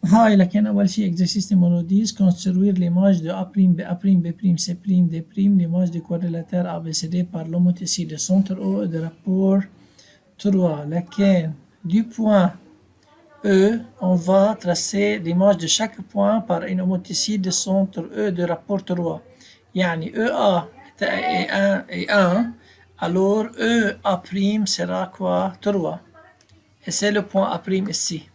هاي لكن أول شيء exercice numéro 10 construire l'image de A', B', B', C', D', l'image du quadrilatère ABCD par l'homothétie de centre O et de rapport 3 لكن du point E on va tracer l'image de chaque point par une homothétie de centre E de rapport 3 يعني EA est 1 alors EA' sera quoi 3 et c'est le point A' ici.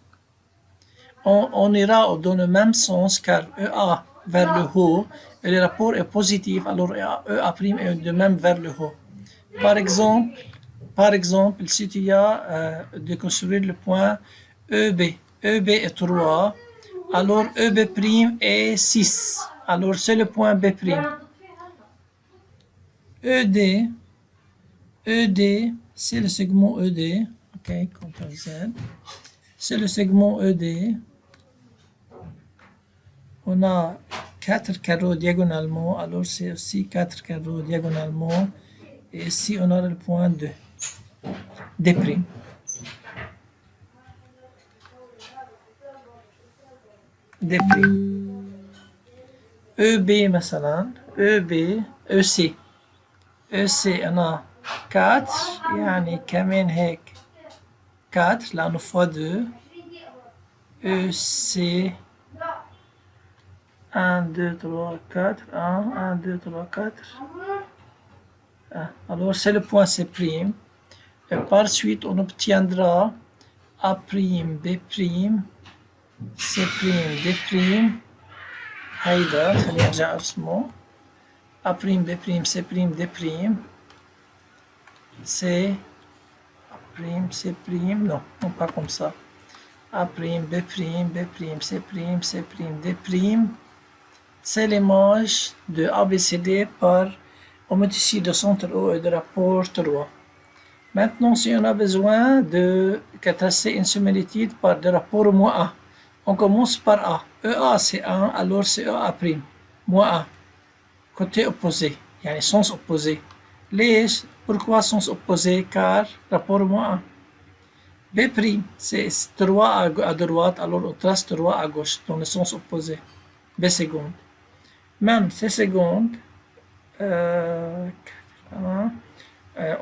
On ira dans le même sens car EA vers le haut et le rapport est positif, alors EA' est de même vers le haut. Par exemple, si tu as de construire le point EB, EB est 3, alors EB' est 6, alors c'est le point B'. ED, c'est le segment ED, ok, CTRL Z, c'est le segment ED. On a 4 carreaux diagonalement, alors c'est aussi 4 carreaux diagonalement. Et ici, on a le point D'. D'. EB مثلا EB EC on a 4 يعني كمان هيك 4 لأنه fois 2 EC 1, 2, 3, 4 1, 2, 3, 4 alors c'est le point C'. Et par suite on obtiendra A', B', C', D'. هيدا خليني ارجع ارسمه A', B', C', D'. C', C', non pas comme ça. A', B', C', D'. C'est l'image de ABCD par homothétie de centre O et de rapport 3. Maintenant, si on a besoin de tracer une similitude par des rapports moins A, on commence par A. EA c'est 1, alors c'est EA', moins A. Côté opposé, يعني sens opposé. ليش؟ Pourquoi sens opposé? Car rapport moins A. B', c'est 3 à droite, alors on trace 3 à gauche, dans le sens opposé. B seconde. Même C seconde,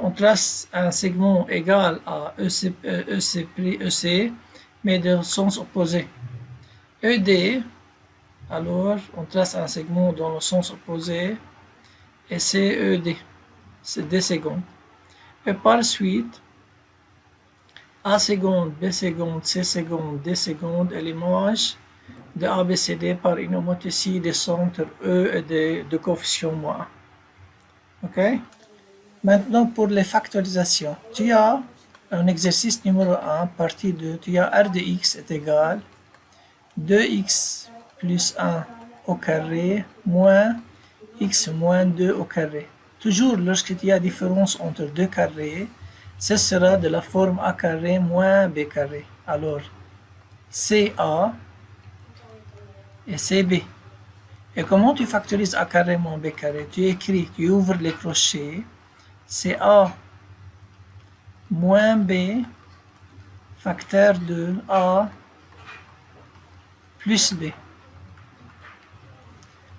on trace un segment égal à EC, mais de sens opposé. ED, alors on trace un segment dans le sens opposé, et c'est ED, c'est D secondes. Et par suite, A seconde, B seconde, C seconde, D seconde, et l'image de ABCD par une homothétie des centres E et de coefficient moins. Ok? Maintenant, pour les factorisations, tu as un exercice numéro 1, partie 2, tu as R de x est égal 2x plus 1 au carré moins x moins 2 au carré. Toujours, lorsque tu as différence entre deux carrés, ce sera de la forme a carré moins b carré. Alors, CA et CB. Et comment tu factorises a carré moins b carré? Tu écris, tu ouvres les crochets, c'est A moins B facteur de A plus B.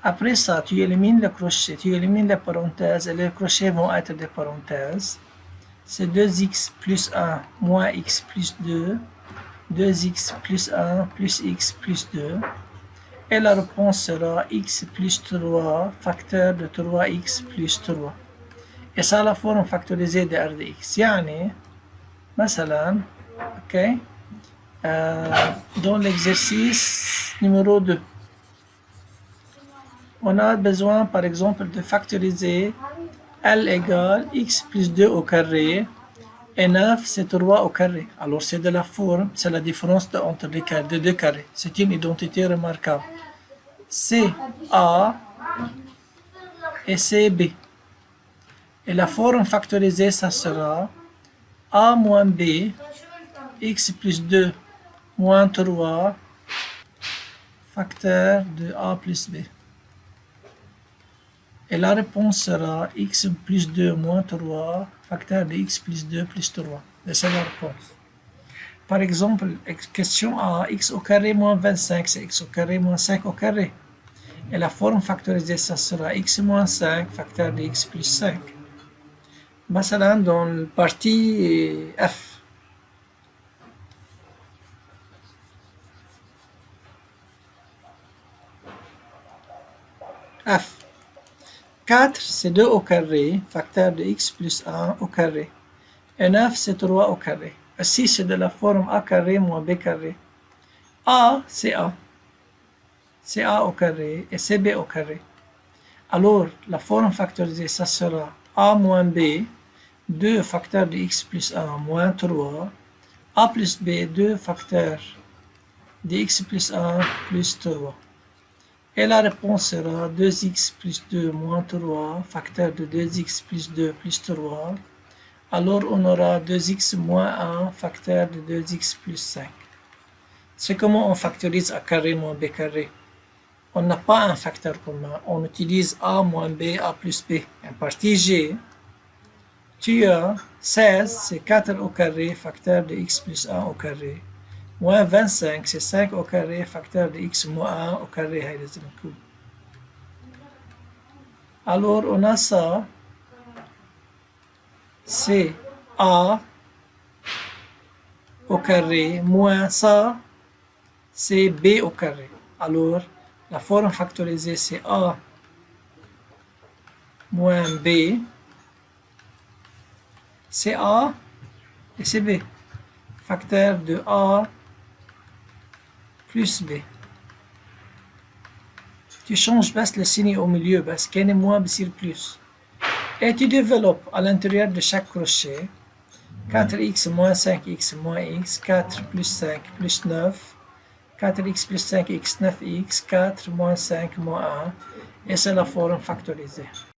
Après ça, tu élimines le crochet, tu élimines les parenthèses et les crochets vont être des parenthèses. C'est 2x plus 1 moins x plus 2, 2x plus 1 plus x plus 2. Et la réponse sera x plus 3 facteur de 3x plus 3. Et ça la forme factorisée de R de x. يعني مثلا ok, dans l'exercice numéro 2, on a besoin par exemple de factoriser L égale x plus 2 au carré et 9 c'est 3 au carré. Alors c'est de la forme, c'est la différence entre les carrés, de deux carrés. C'est une identité remarquable. C'est A et c'est B. Et la forme factorisée, ça sera A moins B, x plus 2 moins 3, facteur de A plus B. Et la réponse sera x plus 2 moins 3, facteur de x plus 2 plus 3. Et c'est la réponse. Par exemple, question A, x au carré moins 25, c'est x au carré moins 5 au carré. Et la forme factorisée, ça sera x moins 5 facteur de x plus 5. مثلا dans le partie F. F. 4, c'est 2 au carré, facteur de x plus 1 au carré. Et 9, c'est 3 au carré. Ici, c'est de la forme a carré moins b carré. A, c'est A. C'est A au carré et c'est B au carré. Alors, la forme factorisée, ça sera A moins B, 2 facteur de x plus 1 moins 3, A plus B, 2 facteur de x plus 1 plus 3. Et la réponse sera 2x plus 2 moins 3, facteur de 2x plus 2 plus 3. Alors, on aura 2x moins 1, facteur de 2x plus 5. C'est comment on factorise a carré moins b carré. On n'a pas un facteur commun. On utilise a moins b, a plus b. En partie G, tu as 16, c'est 4 au carré, facteur de x plus 1 au carré. Moins 25, c'est 5 au carré, facteur de x moins 1 au carré. Alors, on a ça. C'est a au carré moins ça, c'est b au carré. Alors, la forme factorisée, c'est a moins b, c'est a et c'est b. Facteur de a plus b. Tu changes بس le signe au milieu بس كان moins بصير plus. Et tu développes à l'intérieur de chaque crochet 4x moins 5x moins x, 4 plus 5 plus 9, 4x plus 5x, 9x, 4 moins 5 moins 1, et c'est la forme factorisée.